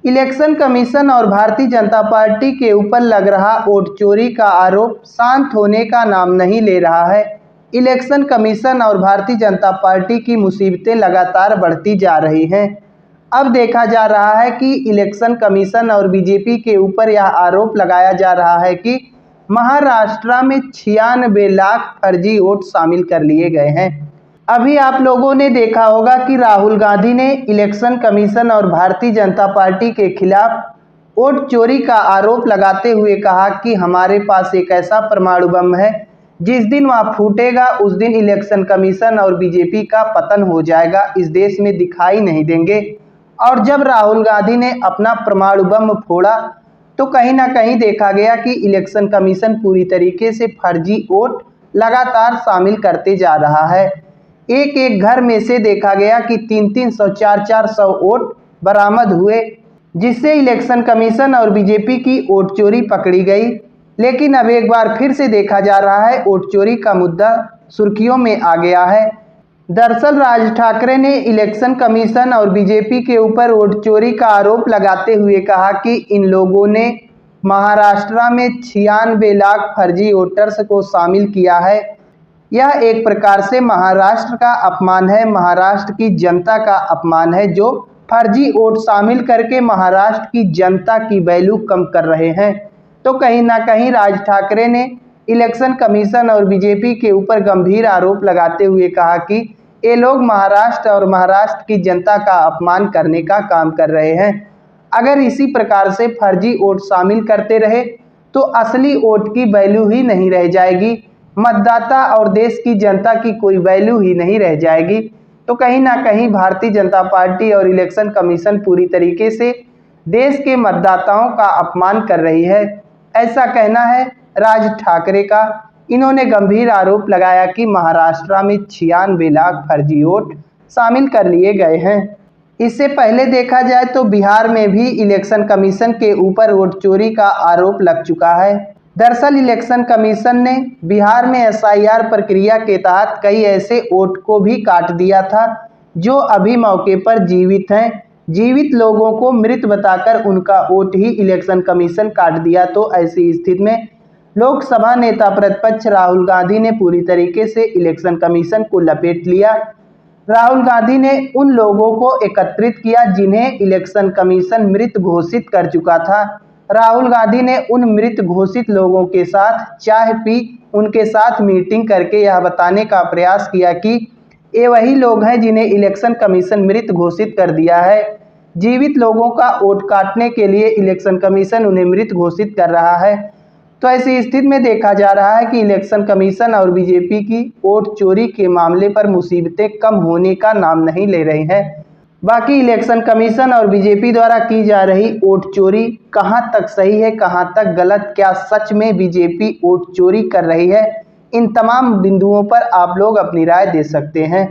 Election commission और Bharatiya Janata party के ऊपर लग रहा वोट चोरी का आरोप शांत होने का नाम नहीं ले रहा है। इलेक्शन कमीशन और भारतीय जनता पार्टी की मुसीबतें लगातार बढ़ती जा रही हैं। अब देखा जा रहा है कि इलेक्शन कमीशन और बीजेपी के ऊपर यह आरोप लगाया जा रहा है कि महाराष्ट्र में 96 लाख फर्जी वोट शामिल कर लिए गए हैं। अभी आप लोगों ने देखा होगा कि राहुल गांधी ने इलेक्शन कमीशन और भारतीय जनता पार्टी के खिलाफ वोट चोरी का आरोप लगाते हुए कहा कि हमारे पास एक ऐसा परमाणु बम है, जिस दिन वह फूटेगा उस दिन इलेक्शन कमीशन और बीजेपी का पतन हो जाएगा, इस देश में दिखाई नहीं देंगे। और जब राहुल गांधी ने अपना परमाणु बम फोड़ा तो कहीं ना कहीं देखा गया कि इलेक्शन कमीशन पूरी तरीके से फर्जी वोट लगातार शामिल करते जा रहा है। एक एक घर में से देखा गया कि 300-300, 400-400 वोट बरामद हुए, जिससे इलेक्शन कमीशन और बीजेपी की वोट चोरी पकड़ी गई। लेकिन अब एक बार फिर से देखा जा रहा है वोट चोरी का मुद्दा सुर्खियों में आ गया है। दरअसल राज ठाकरे ने इलेक्शन कमीशन और बीजेपी के ऊपर वोट चोरी का आरोप लगाते हुए कहा कि इन लोगों ने महाराष्ट्र में 96 लाख फर्जी वोटर्स को शामिल किया है। यह एक प्रकार से महाराष्ट्र का अपमान है, महाराष्ट्र की जनता का अपमान है, जो फर्जी वोट शामिल करके महाराष्ट्र की जनता की वैल्यू कम कर रहे हैं। तो कहीं ना कहीं राज ठाकरे ने इलेक्शन कमीशन और बीजेपी के ऊपर गंभीर आरोप लगाते हुए कहा कि ये लोग महाराष्ट्र और महाराष्ट्र की जनता का अपमान करने का काम कर रहे हैं। अगर इसी प्रकार से फर्जी वोट शामिल करते रहे तो असली वोट की वैल्यू ही नहीं रह जाएगी, मतदाता और देश की जनता की कोई वैल्यू ही नहीं रह जाएगी। तो कहीं ना कहीं भारतीय जनता पार्टी और इलेक्शन कमीशन पूरी तरीके से देश के मतदाताओं का अपमान कर रही है, ऐसा कहना है राज ठाकरे का। इन्होंने गंभीर आरोप लगाया कि महाराष्ट्र में 96 लाख फर्जी वोट शामिल कर लिए गए हैं। इससे पहले देखा जाए तो बिहार में भी इलेक्शन कमीशन के ऊपर वोट चोरी का आरोप लग चुका है। दरअसल इलेक्शन कमीशन ने बिहार में SIR प्रक्रिया के तहत कई ऐसे वोट को भी काट दिया था जो अभी मौके पर जीवित हैं। जीवित लोगों को मृत बताकर उनका वोट ही इलेक्शन कमीशन काट दिया। तो ऐसी स्थिति में लोकसभा नेता प्रतिपक्ष राहुल गांधी ने पूरी तरीके से इलेक्शन कमीशन को लपेट लिया। राहुल गांधी ने उन लोगों को एकत्रित किया जिन्हें इलेक्शन कमीशन मृत घोषित कर चुका था। राहुल गांधी ने उन मृत घोषित लोगों के साथ चाय पी, उनके साथ मीटिंग करके यह बताने का प्रयास किया कि ये वही लोग हैं जिन्हें इलेक्शन कमीशन मृत घोषित कर दिया है। जीवित लोगों का वोट काटने के लिए इलेक्शन कमीशन उन्हें मृत घोषित कर रहा है। तो ऐसी स्थिति में देखा जा रहा है कि इलेक्शन कमीशन और बीजेपी की वोट चोरी के मामले पर मुसीबतें कम होने का नाम नहीं ले रही हैं। बाकी इलेक्शन कमीशन और बीजेपी द्वारा की जा रही वोट चोरी कहां तक सही है, कहां तक गलत, क्या सच में बीजेपी वोट चोरी कर रही है, इन तमाम बिंदुओं पर आप लोग अपनी राय दे सकते हैं।